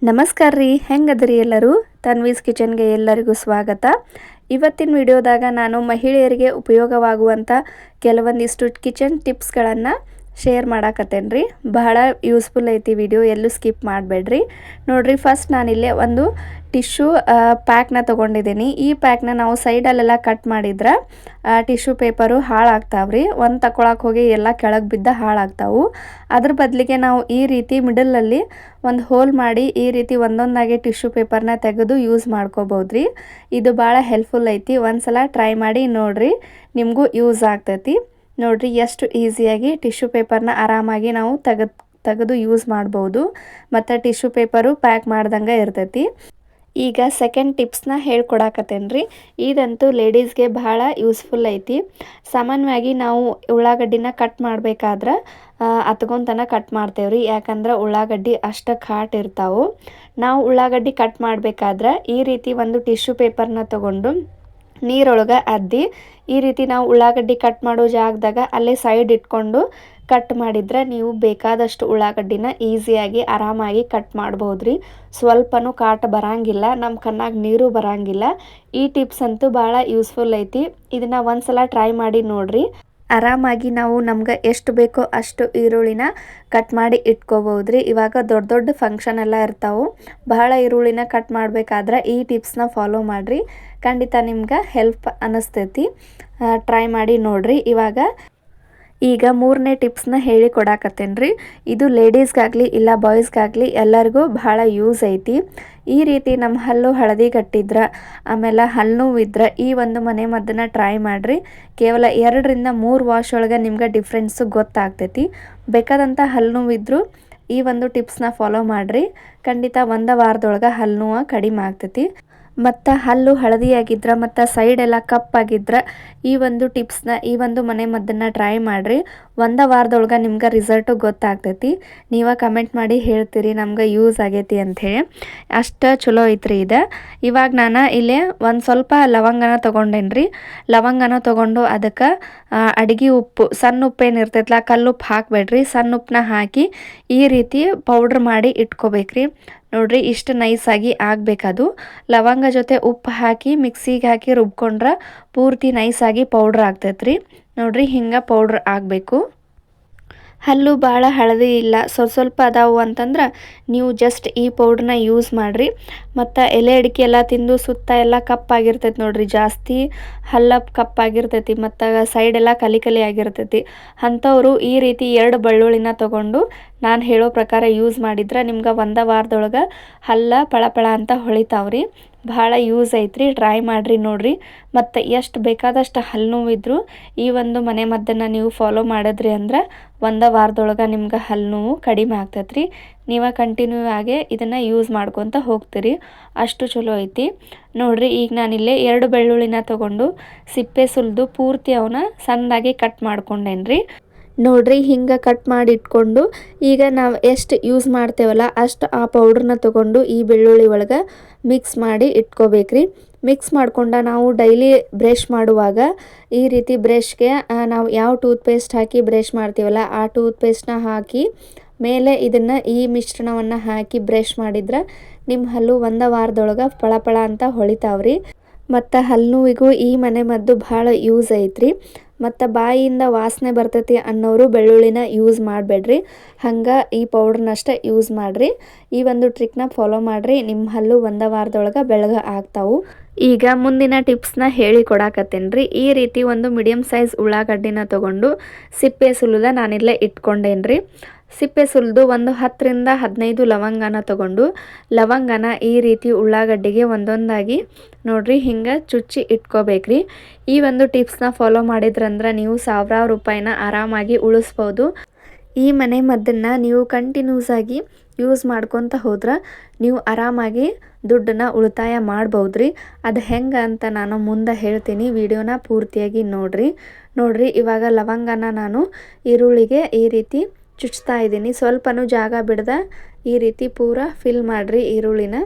ನಮಸ್ಕಾರ ರೀ, ಹೆಂಗದ್ರಿ ಎಲ್ಲರೂ? ತನ್ವೀಸ್ ಕಿಚನ್ಗೆ ಎಲ್ಲರಿಗೂ ಸ್ವಾಗತ. ಇವತ್ತಿನ ವಿಡಿಯೋದಾಗ ನಾನು ಮಹಿಳೆಯರಿಗೆ ಉಪಯೋಗವಾಗುವಂಥ ಕೆಲವೊಂದಿಷ್ಟು ಕಿಚನ್ ಟಿಪ್ಸ್ಗಳನ್ನು ಶೇರ್ ಮಾಡಾಕತ್ತೇನೆ ರೀ. ಬಹಳ ಯೂಸ್ಫುಲ್ ಐತಿ ವಿಡಿಯೋ, ಎಲ್ಲೂ ಸ್ಕಿಪ್ ಮಾಡಬೇಡ್ರಿ. ನೋಡಿರಿ, ಫಸ್ಟ್ ನಾನಿಲ್ಲೇ ಒಂದು ಟಿಶ್ಯೂ ಪ್ಯಾಕ್ನ ತೊಗೊಂಡಿದ್ದೀನಿ. ಈ ಪ್ಯಾಕ್ನ ನಾವು ಸೈಡಲ್ಲೆಲ್ಲ ಕಟ್ ಮಾಡಿದ್ರೆ ಟಿಶ್ಯೂ ಪೇಪರು ಹಾಳಾಗ್ತಾವ್ರಿ. ಒಂದು ತಗೊಳಕ್ಕೆ ಹೋಗಿ ಎಲ್ಲ ಕೆಳಗೆ ಬಿದ್ದ ಹಾಳಾಗ್ತಾವು. ಅದ್ರ ಬದಲಿಗೆ ನಾವು ಈ ರೀತಿ ಮಿಡಲಲ್ಲಿ ಒಂದು ಹೋಲ್ ಮಾಡಿ ಈ ರೀತಿ ಒಂದೊಂದಾಗಿ ಟಿಶ್ಯೂ ಪೇಪರ್ನ ತೆಗೆದು ಯೂಸ್ ಮಾಡ್ಕೋಬೋದ್ರಿ. ಇದು ಭಾಳ ಹೆಲ್ಪ್ಫುಲ್ ಐತಿ. ಒಂದ್ಸಲ ಟ್ರೈ ಮಾಡಿ ನೋಡಿರಿ, ನಿಮಗೂ ಯೂಸ್ ಆಗ್ತೈತಿ. ನೋಡಿರಿ ಎಷ್ಟು ಈಸಿಯಾಗಿ ಟಿಶ್ಯೂ ಪೇಪರ್ನ ಆರಾಮಾಗಿ ನಾವು ತೆಗೆದು ಯೂಸ್ ಮಾಡ್ಬೋದು. ಮತ್ತು ಟಿಶ್ಯೂ ಪೇಪರು ಪ್ಯಾಕ್ ಮಾಡ್ದಂಗೆ ಇರ್ತೈತಿ. ಈಗ ಸೆಕೆಂಡ್ ಟಿಪ್ಸ್ನ ಹೇಳ್ಕೊಡಾಕತ್ತೇನೆ ರೀ. ಇದಂತೂ ಲೇಡೀಸ್ಗೆ ಭಾಳ ಯೂಸ್ಫುಲ್ ಐತಿ. ಸಾಮಾನ್ಯವಾಗಿ ನಾವು ಉಳ್ಳಾಗಡ್ಡಿನ ಕಟ್ ಮಾಡಬೇಕಾದ್ರೆ ಹತ್ಕೊಂತನ ಕಟ್ ಮಾಡ್ತೇವ್ರಿ. ಯಾಕಂದ್ರೆ ಉಳ್ಳಾಗಡ್ಡಿ ಅಷ್ಟು ಘಾಟ್ ಇರ್ತಾವೆ. ನಾವು ಉಳ್ಳಾಗಡ್ಡಿ ಕಟ್ ಮಾಡಬೇಕಾದ್ರೆ ಈ ರೀತಿ ಒಂದು ಟಿಶ್ಯೂ ಪೇಪರ್ನ ತೊಗೊಂಡು ನೀರೊಳಗೆ ಅದ್ದಿ ಈ ರೀತಿ ನಾವು ಉಳ್ಳಾಗಡ್ಡಿ ಕಟ್ ಮಾಡೋ ಜಾಗದಾಗ ಅಲ್ಲೇ ಸೈಡ್ ಇಟ್ಕೊಂಡು ಕಟ್ ಮಾಡಿದ್ರೆ ನೀವು ಬೇಕಾದಷ್ಟು ಉಳ್ಳಾಗಡ್ಡಿನ ಈಸಿಯಾಗಿ ಆರಾಮಾಗಿ ಕಟ್ ಮಾಡ್ಬೋದ್ರಿ. ಸ್ವಲ್ಪನೂ ಕಾಟ ಬರಂಗಿಲ್ಲ, ನಮ್ಮ ಕಣ್ಣಾಗ ನೀರು ಬರಂಗಿಲ್ಲ. ಈ ಟಿಪ್ಸ್ ಅಂತೂ ಭಾಳ ಯೂಸ್ಫುಲ್ ಐತಿ. ಇದನ್ನು ಒಂದ್ಸಲ ಟ್ರೈ ಮಾಡಿ ನೋಡಿರಿ. ಆರಾಮಾಗಿ ನಾವು ನಮ್ಗೆ ಎಷ್ಟು ಬೇಕೋ ಅಷ್ಟು ಈರುಳ್ಳಿನ ಕಟ್ ಮಾಡಿ ಇಟ್ಕೋಬೋದ್ರಿ. ಇವಾಗ ದೊಡ್ಡ ದೊಡ್ಡ ಫಂಕ್ಷನ್ ಎಲ್ಲ ಇರ್ತಾವೆ. ಬಹಳ ಈರುಳ್ಳಿನ ಕಟ್ ಮಾಡಬೇಕಾದ್ರೆ ಈ ಟಿಪ್ಸ್ನ ಫಾಲೋ ಮಾಡಿರಿ. ಖಂಡಿತ ನಿಮ್ಗೆ ಹೆಲ್ಪ್ ಅನ್ನಿಸ್ತೈತಿ. ಟ್ರೈ ಮಾಡಿ ನೋಡಿರಿ. ಈಗ ಮೂರನೇ ಟಿಪ್ಸ್ನ ಹೇಳಿ ಕೊಡಾಕತ್ತೇನೆ ರೀ. ಇದು ಲೇಡೀಸ್ಗಾಗಲಿ ಇಲ್ಲ ಬಾಯ್ಸ್ಗಾಗಲಿ ಎಲ್ಲರಿಗೂ ಭಾಳ ಯೂಸ್ ಐತಿ. ಈ ರೀತಿ ನಮ್ಮ ಹಲ್ಲು ಹಳದಿ ಗಟ್ಟಿದ್ರೆ ಆಮೇಲೆ ಹಲ್ಲು ನೋವಿದ್ರೆ ಈ ಒಂದು ಮನೆ ಮದ್ದನ್ನು ಟ್ರೈ ಮಾಡಿರಿ. ಕೇವಲ 2-3 ವಾಶ್ ಒಳಗೆ ನಿಮ್ಗೆ ಡಿಫ್ರೆನ್ಸು ಗೊತ್ತಾಗ್ತೈತಿ. ಬೇಕಾದಂಥ ಹಲ್ಲು ನೋವಿದ್ರು ಈ ಒಂದು ಟಿಪ್ಸ್ನ ಫಾಲೋ ಮಾಡಿರಿ. ಖಂಡಿತ 1 ವಾರದೊಳಗೆ ಹಲ್ಲು ನೋವು ಕಡಿಮೆ ಆಗ್ತೈತಿ. ಮತ್ತು ಹಲ್ಲು ಹಳದಿಯಾಗಿದ್ರೆ ಮತ್ತು ಸೈಡೆಲ್ಲ ಕಪ್ಪಾಗಿದ್ರೆ ಈ ಒಂದು ಟಿಪ್ಸ್ನ ಈ ಒಂದು ಮನೆ ಮದ್ದನ್ನು ಟ್ರೈ ಮಾಡಿರಿ. 1 ವಾರದೊಳಗೆ ನಿಮ್ಗೆ ರಿಸಲ್ಟು ಗೊತ್ತಾಗ್ತೈತಿ. ನೀವು ಕಮೆಂಟ್ ಮಾಡಿ ಹೇಳ್ತೀರಿ ನಮ್ಗೆ ಯೂಸ್ ಆಗೈತಿ ಅಂಥೇಳಿ. ಅಷ್ಟು ಚಲೋ ಐತ್ರಿ ಇದು. ಇವಾಗ ನಾನು ಇಲ್ಲೇ ಒಂದು ಸ್ವಲ್ಪ ಲವಂಗನ ತೊಗೊಂಡೇನಿ ರೀ. ಲವಂಗನ ತೊಗೊಂಡು ಅದಕ್ಕೆ ಅಡುಗೆ ಉಪ್ಪು, ಸಣ್ಣ ಉಪ್ಪೇನು ಇರ್ತೈತಲ್ಲ, ಕಲ್ಲುಪ್ಪು ಹಾಕಬೇಡ್ರಿ. ಸಣ್ಣ ಉಪ್ಪನ್ನ ಹಾಕಿ ಈ ರೀತಿ ಪೌಡ್ರ್ ಮಾಡಿ ಇಟ್ಕೋಬೇಕ್ರಿ. ನೋಡಿರಿ, ಇಷ್ಟು ನೈಸಾಗಿ ಆಗಬೇಕದು. ಲವಂಗ ಜೊತೆ ಉಪ್ಪು ಹಾಕಿ ಮಿಕ್ಸಿಗೆ ಹಾಕಿ ರುಬ್ಕೊಂಡ್ರೆ ಪೂರ್ತಿ ನೈಸಾಗಿ ಪೌಡ್ರ್ ಆಗ್ತೈತ್ರಿ. ನೋಡಿರಿ, ಹಿಂಗೆ ಪೌಡ್ರ್ ಆಗಬೇಕು. ಹಲ್ಲು ಭಾಳ ಹಳದಿ ಇಲ್ಲ, ಸ್ವಲ್ಪ ಅದಾವು ಅಂತಂದ್ರೆ ನೀವು ಜಸ್ಟ್ ಈ ಪೌಡ್ರನ್ನ ಯೂಸ್ ಮಾಡಿರಿ. ಮತ್ತು ಎಲೆ ಅಡಿಕೆ ಎಲ್ಲ ತಿಂದು ಸುತ್ತ ಎಲ್ಲ ಕಪ್ಪಾಗಿರ್ತೈತಿ. ನೋಡಿರಿ, ಜಾಸ್ತಿ ಹಲ್ಲ ಕಪ್ಪಾಗಿರ್ತೈತಿ ಮತ್ತು ಸೈಡೆಲ್ಲ ಕಲಿ ಆಗಿರ್ತೈತಿ. ಅಂಥವರು ಈ ರೀತಿ 2 ಬೆಳ್ಳುಳ್ಳಿನ ತೊಗೊಂಡು ನಾನು ಹೇಳೋ ಪ್ರಕಾರ ಯೂಸ್ ಮಾಡಿದ್ರೆ ನಿಮ್ಗೆ 1 ವಾರದೊಳಗೆ ಹಲ್ಲ ಪಳಪಳ ಅಂತ ಹೊಳಿತಾವ್ರಿ. ಭಾಳ ಯೂಸ್ ಐತ್ರಿ. ಟ್ರೈ ಮಾಡಿರಿ ನೋಡಿರಿ. ಮತ್ತು ಎಷ್ಟು ಬೇಕಾದಷ್ಟು ಹಲ್ಲು ನೋವಿದ್ರು ಈ ಒಂದು ಮನೆ ಮದ್ದನ್ನು ನೀವು ಫಾಲೋ ಮಾಡಿದ್ರಿ ಅಂದ್ರೆ 1 ವಾರದೊಳಗೆ ನಿಮ್ಗೆ ಹಲ್ಲು ನೋವು ಕಡಿಮೆ ಆಗ್ತೈತ್ರಿ. ನೀವು ಕಂಟಿನ್ಯೂ ಆಗಿ ಇದನ್ನು ಯೂಸ್ ಮಾಡ್ಕೊತ ಹೋಗ್ತೀರಿ. ಅಷ್ಟು ಚಲೋ ಐತಿ. ನೋಡಿರಿ, ಈಗ ನಾನಿಲ್ಲೇ 2 ಬೆಳ್ಳುಳ್ಳಿನ ತೊಗೊಂಡು ಸಿಪ್ಪೆ ಸುಲಿದು ಪೂರ್ತಿ ಅವನ್ನ ಸಣ್ಣದಾಗಿ ಕಟ್ ಮಾಡ್ಕೊಂಡೇನ್ರಿ. ನೋಡಿರಿ, ಹಿಂಗೆ ಕಟ್ ಮಾಡಿ ಇಟ್ಕೊಂಡು ಈಗ ನಾವು ಎಷ್ಟು ಯೂಸ್ ಮಾಡ್ತೇವಲ್ಲ ಅಷ್ಟು ಆ ಪೌಡ್ರನ್ನ ತೊಗೊಂಡು ಈ ಬೆಳ್ಳುಳ್ಳಿ ಒಳಗೆ ಮಿಕ್ಸ್ ಮಾಡಿ ಇಟ್ಕೋಬೇಕ್ರಿ. ಮಿಕ್ಸ್ ಮಾಡ್ಕೊಂಡು ನಾವು ಡೈಲಿ ಬ್ರಷ್ ಮಾಡುವಾಗ ಈ ರೀತಿ ಬ್ರಷ್ಗೆ ನಾವು ಯಾವ ಟೂತ್ಪೇಸ್ಟ್ ಹಾಕಿ ಬ್ರಷ್ ಮಾಡ್ತೀವಲ್ಲ ಆ ಟೂತ್ಪೇಸ್ಟ್ನ ಹಾಕಿ ಮೇಲೆ ಇದನ್ನು ಈ ಮಿಶ್ರಣವನ್ನು ಹಾಕಿ ಬ್ರಷ್ ಮಾಡಿದ್ರೆ ನಿಮ್ಮ ಹಲ್ಲು 1 ವಾರದೊಳಗೆ ಪಳಪಳ ಅಂತ ಹೊಳಿತಾವ್ರಿ. ಮತ್ತು ಹಲ್ಲು ನೋವಿಗೂ ಈ ಮನೆ ಮದ್ದು ಭಾಳ ಯೂಸ್ ಐತ್ರಿ. ಮತ್ತು ಬಾಯಿಯಿಂದ ವಾಸನೆ ಬರ್ತೈತಿ ಅನ್ನೋರು ಬೆಳ್ಳುಳ್ಳಿನ ಯೂಸ್ ಮಾಡಬೇಡ್ರಿ. ಹಂಗೆ ಈ ಪೌಡ್ರನ್ನಷ್ಟೇ ಯೂಸ್ ಮಾಡಿರಿ. ಈ ಒಂದು ಟ್ರಿಕ್ನ ಫಾಲೋ ಮಾಡಿರಿ. ನಿಮ್ಮ ಹಲ್ಲು 1 ವಾರದೊಳಗೆ ಬೆಳಗ್ಗೆ ಆಗ್ತಾವು. ಈಗ ಮುಂದಿನ ಟಿಪ್ಸ್ನ ಹೇಳಿ ಕೊಡಾಕತ್ತೇನೆ ರೀ. ಈ ರೀತಿ ಒಂದು ಮೀಡಿಯಮ್ ಸೈಜ್ ಉಳ್ಳಾಗಡ್ಡಿನ ತೊಗೊಂಡು ಸಿಪ್ಪೆ ಸುಲಿದ ನಾನಿಲ್ಲೇ ಇಟ್ಕೊಂಡೇನಿ ರೀ. ಸಿಪ್ಪೆ ಸುಲಿದು ಒಂದು 10-15 ಲವಂಗನ ತೊಗೊಂಡು ಲವಂಗನ ಈ ರೀತಿ ಉಳ್ಳಾಗಡ್ಡಿಗೆ ಒಂದೊಂದಾಗಿ ನೋಡಿರಿ ಹಿಂಗೆ ಚುಚ್ಚಿ ಇಟ್ಕೋಬೇಕ್ರಿ. ಈ ಒಂದು ಟಿಪ್ಸ್ನ ಫಾಲೋ ಮಾಡಿದ್ರಂದ್ರೆ ನೀವು ಸಾವಿರಾರು ರೂಪಾಯಿನ ಆರಾಮಾಗಿ ಉಳಿಸ್ಬೋದು. ಈ ಮನೆ ಮದ್ದನ್ನು ನೀವು ಕಂಟಿನ್ಯೂಸ್ ಆಗಿ ಯೂಸ್ ಮಾಡ್ಕೊತ ಹೋದ್ರೆ ನೀವು ಆರಾಮಾಗಿ ದುಡ್ಡನ್ನ ಉಳಿತಾಯ ಮಾಡ್ಬೋದ್ರಿ. ಅದು ಹೆಂಗೆ ಅಂತ ನಾನು ಮುಂದೆ ಹೇಳ್ತೀನಿ. ವಿಡಿಯೋನ ಪೂರ್ತಿಯಾಗಿ ನೋಡಿರಿ. ಇವಾಗ ಲವಂಗನ ನಾನು ಈರುಳ್ಳಿಗೆ ಈ ರೀತಿ ಚುಚ್ತಾ ಇದ್ದೀನಿ. ಸ್ವಲ್ಪನೂ ಜಾಗ ಬಿಡ್ದ ಈ ರೀತಿ ಪೂರ ಫಿಲ್ ಮಾಡಿರಿ ಈರುಳ್ಳಿನ.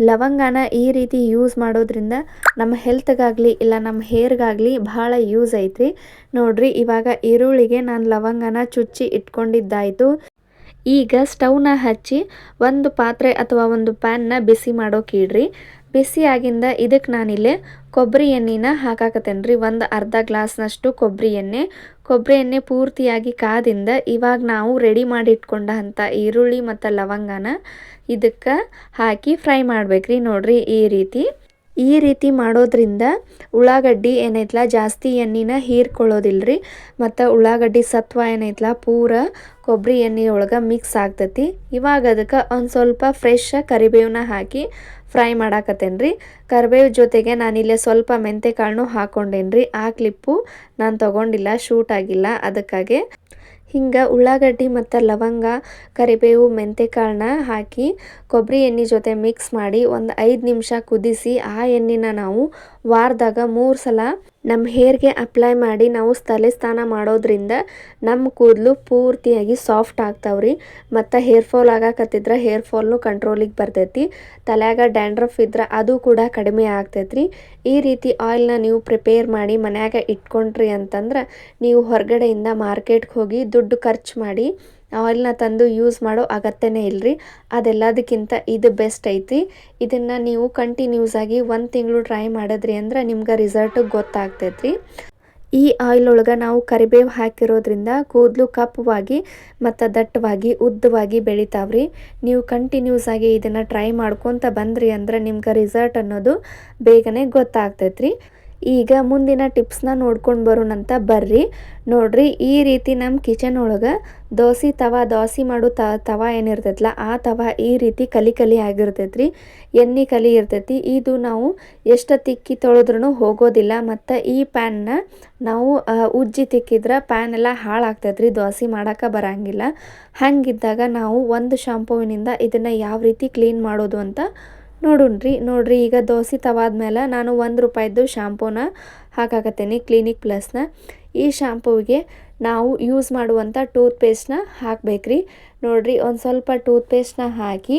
ಲವಂಗನ ಈ ರೀತಿ ಯೂಸ್ ಮಾಡೋದ್ರಿಂದ ನಮ್ಮ ಹೆಲ್ತ್ಗಾಗಲಿ ಇಲ್ಲ ನಮ್ಮ ಹೇರ್ಗಾಗಲಿ ಭಾಳ ಯೂಸ್ ಐತ್ರಿ. ನೋಡಿರಿ, ಇವಾಗ ಈರುಳ್ಳಿಗೆ ನಾನು ಲವಂಗನ ಚುಚ್ಚಿ ಇಟ್ಕೊಂಡಿದ್ದಾಯಿತು. ಈಗ ಸ್ಟವ್ನ ಹಚ್ಚಿ ಒಂದು ಪಾತ್ರೆ ಅಥವಾ ಒಂದು ಪ್ಯಾನ್ನ ಬಿಸಿ ಮಾಡೋಕೆ ಇಡ್ರಿ. ಬಿಸಿ ಆಗಿಂದ ಇದಕ್ಕೆ ನಾನಿಲ್ಲಿ ಕೊಬ್ಬರಿ ಎಣ್ಣೆನ ಹಾಕಾಕತ್ತೇನೆ ರೀ. ಒಂದು ಅರ್ಧ ಗ್ಲಾಸ್ನಷ್ಟು ಕೊಬ್ಬರಿ ಎಣ್ಣೆ ಪೂರ್ತಿಯಾಗಿ ಕಾದಿಂದ ಇವಾಗ ನಾವು ರೆಡಿ ಮಾಡಿ ಇಟ್ಕೊಂಡ ಅಂಥ ಈರುಳ್ಳಿ ಮತ್ತು ಲವಂಗನ ಇದಕ್ಕೆ ಹಾಕಿ ಫ್ರೈ ಮಾಡ್ಬೇಕ್ರಿ. ನೋಡ್ರಿ ಈ ರೀತಿ ಮಾಡೋದ್ರಿಂದ ಉಳ್ಳಾಗಡ್ಡಿ ಏನೈತಲ್ಲ ಜಾಸ್ತಿ ಎಣ್ಣೆನ ಹೀರ್ಕೊಳ್ಳೋದಿಲ್ರಿ. ಮತ್ತು ಉಳ್ಳಾಗಡ್ಡಿ ಸತ್ವ ಏನೈತಲ್ಲ ಪೂರ ಕೊಬ್ಬರಿ ಎಣ್ಣೆಯೊಳಗೆ ಮಿಕ್ಸ್ ಆಗ್ತೈತಿ. ಇವಾಗ ಅದಕ್ಕೆ ಒಂದು ಸ್ವಲ್ಪ ಫ್ರೆಶ್ ಕರಿಬೇವನ್ನ ಹಾಕಿ ಫ್ರೈ ಮಾಡಾಕತ್ತೇನೆ ರೀ. ಕರಿಬೇವು ಜೊತೆಗೆ ನಾನಿಲ್ಲೇ ಸ್ವಲ್ಪ ಮೆಂತೆ ಕಾಳನ್ನು ಹಾಕ್ಕೊಂಡೇನಿ ರೀ. ಆ ಕ್ಲಿಪ್ಪು ನಾನು ತೊಗೊಂಡಿಲ್ಲ, ಶೂಟ್ ಆಗಿಲ್ಲ. ಅದಕ್ಕಾಗಿ ಹಿಂಗೆ ಉಳ್ಳಾಗಡ್ಡಿ ಮತ್ತು ಲವಂಗ, ಕರಿಬೇವು, ಮೆಂತೆಕಾಳನ್ನ ಹಾಕಿ ಕೊಬ್ಬರಿ ಎಣ್ಣೆ ಜೊತೆ ಮಿಕ್ಸ್ ಮಾಡಿ ಒಂದು 5 ನಿಮಿಷ ಕುದಿಸಿ ಆ ಎಣ್ಣೆನ ನಾವು ವಾರದಾಗ 3 ಸಲ ನಮ್ಮ ಹೇರ್ಗೆ ಅಪ್ಲೈ ಮಾಡಿ ನಾವು ತಲೆ ಸ್ನಾನ ಮಾಡೋದ್ರಿಂದ ನಮ್ಮ ಕೂದಲು ಪೂರ್ತಿಯಾಗಿ ಸಾಫ್ಟ್ ಆಗ್ತಾವ್ರಿ. ಮತ್ತು ಹೇರ್ ಫಾಲ್ ಆಗಾಕತ್ತಿದ್ರೆ ಹೇರ್ ಫಾಲ್ನು ಕಂಟ್ರೋಲಿಗೆ ಬರ್ತೈತಿ. ತಲೆಯಾಗ ಡ್ಯಾಂಡ್ರಫ್ ಇದ್ರೆ ಅದು ಕೂಡ ಕಡಿಮೆ ಆಗ್ತೈತ್ರಿ. ಈ ರೀತಿ ಆಯಿಲ್ನ ನೀವು ಪ್ರಿಪೇರ್ ಮಾಡಿ ಮನ್ಯಾಗ ಇಟ್ಕೊಂಡ್ರಿ ಅಂತಂದ್ರೆ ನೀವು ಹೊರಗಡೆಯಿಂದ ಮಾರ್ಕೆಟ್ಗೆ ಹೋಗಿ ದುಡ್ಡು ಖರ್ಚು ಮಾಡಿ ಆಯಿಲ್ನ ತಂದು ಯೂಸ್ ಮಾಡೋ ಅಗತ್ಯನೇ ಇಲ್ಲರಿ. ಅದೆಲ್ಲದಕ್ಕಿಂತ ಇದು ಬೆಸ್ಟ್ ಐತಿ. ಇದನ್ನು ನೀವು ಕಂಟಿನ್ಯೂಸ್ ಆಗಿ 1 ತಿಂಗಳು ಟ್ರೈ ಮಾಡಿದ್ರಿ ಅಂದ್ರೆ ನಿಮ್ಗೆ ರಿಸಲ್ಟ್ ಗೊತ್ತಾಗ್ತೈತ್ರಿ. ಈ ಆಯಿಲ್ ಒಳಗೆ ನಾವು ಕರಿಬೇವು ಹಾಕಿರೋದ್ರಿಂದ ಕೂದಲು ಕಪ್ಪವಾಗಿ ಮತ್ತು ದಟ್ಟವಾಗಿ ಉದ್ದವಾಗಿ ಬೆಳಿತಾವ್ರಿ. ನೀವು ಕಂಟಿನ್ಯೂಸ್ ಆಗಿ ಇದನ್ನು ಟ್ರೈ ಮಾಡ್ಕೊತ ಬಂದ್ರಿ ಅಂದ್ರೆ ನಿಮ್ಗೆ ರಿಸಲ್ಟ್ ಅನ್ನೋದು ಬೇಗನೆ ಗೊತ್ತಾಗ್ತೈತ್ರಿ. ಈಗ ಮುಂದಿನ ಟಿಪ್ಸ್ನ ನೋಡ್ಕೊಂಡು ಬರೋಣಂತ ಬರ್ರಿ. ನೋಡ್ರಿ, ಈ ರೀತಿ ನಮ್ಮ ಕಿಚನ್ ಒಳಗೆ ದೋಸೆ ಮಾಡೋ ತವ ಏನಿರ್ತೈತಲ್ಲ ಆ ತವ ಈ ರೀತಿ ಕಲಿ ಆಗಿರ್ತೈತ್ರಿ. ಎಣ್ಣೆ ಕಲಿ ಇರ್ತೈತಿ. ಇದು ನಾವು ಎಷ್ಟು ತಿಕ್ಕಿ ತೊಳೆದ್ರೂ ಹೋಗೋದಿಲ್ಲ. ಮತ್ತು ಈ ಪ್ಯಾನ್ನ ನಾವು ಉಜ್ಜಿ ತಿಕ್ಕಿದ್ರೆ ಪ್ಯಾನ್ ಎಲ್ಲ ಹಾಳಾಗ್ತೈತ್ರಿ, ದೋಸೆ ಮಾಡೋಕೆ ಬರಂಗಿಲ್ಲ. ಹಾಗಿದ್ದಾಗ ನಾವು ಒಂದು ಶಾಂಪೂವಿನಿಂದ ಇದನ್ನು ಯಾವ ರೀತಿ ಕ್ಲೀನ್ ಮಾಡೋದು ಅಂತ ನೋಡ್ರಿ ಈಗ ದೋಸೆ ತವಾದ್ಮೇಲೆ ನಾನು ₹1 ಶಾಂಪೂನ ಹಾಕಾಕತ್ತೇನೆ, ಕ್ಲಿನಿಕ್ ಪ್ಲಸ್ನ. ಈ ಶಾಂಪೂವಿಗೆ ನಾವು ಯೂಸ್ ಮಾಡುವಂಥ ಟೂತ್ಪೇಸ್ಟ್ನ ಹಾಕಬೇಕ್ರಿ. ನೋಡ್ರಿ, ಒಂದು ಸ್ವಲ್ಪ ಟೂತ್ಪೇಸ್ಟ್ನ ಹಾಕಿ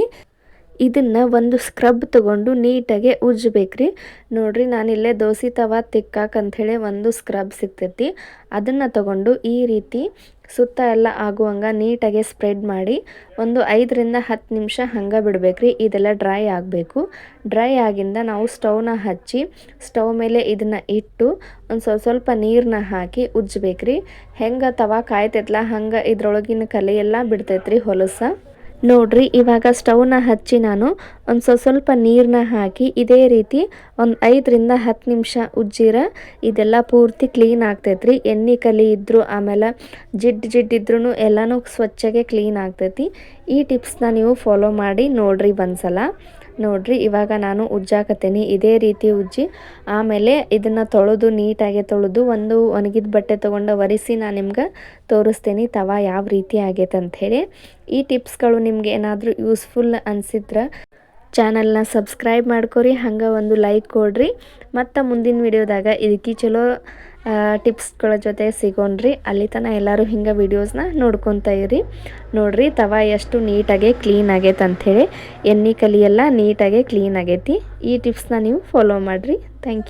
ಇದನ್ನು ಒಂದು ಸ್ಕ್ರಬ್ ತೊಗೊಂಡು ನೀಟಾಗಿ ಉಜ್ಜಬೇಕ್ರಿ. ನೋಡ್ರಿ, ನಾನಿಲ್ಲೇ ದೋಸೆ ತವ ತಿಕ್ಕಾಕಂಥೇಳಿ ಒಂದು ಸ್ಕ್ರಬ್ ಸಿಗ್ತೈತಿ. ಅದನ್ನು ತೊಗೊಂಡು ಈ ರೀತಿ ಸುತ್ತ ಎಲ್ಲ ಆಗುವಂಗೆ ನೀಟಾಗಿ ಸ್ಪ್ರೆಡ್ ಮಾಡಿ ಒಂದು 5ರಿಂದ 10 ನಿಮಿಷ ಹಂಗೆ ಬಿಡಬೇಕ್ರಿ. ಇದೆಲ್ಲ ಡ್ರೈ ಆಗಬೇಕು. ಡ್ರೈ ಆಗಿಂದ ನಾವು ಸ್ಟವ್ನ ಹಚ್ಚಿ ಸ್ಟವ್ ಮೇಲೆ ಇದನ್ನು ಇಟ್ಟು ಒಂದು ಸ್ವಲ್ಪ ನೀರನ್ನ ಹಾಕಿ ಉಜ್ಜಬೇಕ್ರಿ. ಹೆಂಗೆ ತವ ಕಾಯ್ತೈತಲ್ಲ ಹಂಗೆ ಇದ್ರೊಳಗಿನ ಕಲೆ ಎಲ್ಲ ಬಿಡ್ತೈತ್ರಿ, ಹೊಲಸ. ನೋಡ್ರಿ, ಇವಾಗ ಸ್ಟವ್ನ ಹಚ್ಚಿ ನಾನು ಒಂದು ಸ್ವಲ್ಪ ನೀರನ್ನ ಹಾಕಿ ಇದೇ ರೀತಿ ಒಂದು 5ರಿಂದ 10 ನಿಮಿಷ ಉಜ್ಜಿರ ಇದೆಲ್ಲ ಪೂರ್ತಿ ಕ್ಲೀನ್ ಆಗ್ತೈತ್ರಿ. ಎಣ್ಣೆ ಕಲಿ ಇದ್ದರೂ ಆಮೇಲೆ ಜಿಡ್ಡಿದ್ರೂ ಎಲ್ಲನೂ ಸ್ವಚ್ಛಗೆ ಕ್ಲೀನ್ ಆಗ್ತೈತಿ. ಈ ಟಿಪ್ಸ್ನ ನೀವು ಫಾಲೋ ಮಾಡಿ ನೋಡ್ರಿ ಒಂದ್ಸಲ. ನೋಡ್ರಿ, ಇವಾಗ ನಾನು ಉಜ್ಜಾಕತ್ತೇನೆ. ಇದೇ ರೀತಿ ಉಜ್ಜಿ ಆಮೇಲೆ ಇದನ್ನು ನೀಟಾಗಿ ತೊಳೆದು ಒಂದು ಒಣಗಿದ ಬಟ್ಟೆ ತೊಗೊಂಡು ಒರೆಸಿ ನಾನು ನಿಮ್ಗೆ ತೋರಿಸ್ತೀನಿ ತವ ಯಾವ ರೀತಿ ಆಗೈತೆ ಅಂಥೇಳಿ. ಈ ಟಿಪ್ಸ್ಗಳು ನಿಮ್ಗೆ ಏನಾದರೂ ಯೂಸ್ಫುಲ್ ಅನಿಸಿದ್ರೆ ಚಾನಲ್ನ ಸಬ್ಸ್ಕ್ರೈಬ್ ಮಾಡ್ಕೊರಿ, ಹಂಗೆ ಒಂದು ಲೈಕ್ ಕೊಡ್ರಿ. ಮತ್ತು ಮುಂದಿನ ವಿಡಿಯೋದಾಗ ಇದಕ್ಕೆ ಚಲೋ ಟಿಪ್ಸ್ಗಳ ಜೊತೆ ಸಿಗೋಣ್ರಿ. ಅಲ್ಲಿ ತನಕ ಎಲ್ಲರೂ ಹಿಂಗೆ ವೀಡಿಯೋಸ್ನ ನೋಡ್ಕೊತ ಇರಿ. ನೋಡ್ರಿ, ತವ ಎಷ್ಟು ನೀಟಾಗಿ ಕ್ಲೀನ್ ಆಗೈತೆ ಅಂಥೇಳಿ. ಎಣ್ಣೆ ಕಲಿಯೆಲ್ಲ ನೀಟಾಗಿ ಕ್ಲೀನ್ ಆಗೈತಿ. ಈ ಟಿಪ್ಸ್ನ ನೀವು ಫಾಲೋ ಮಾಡಿರಿ. Thank you.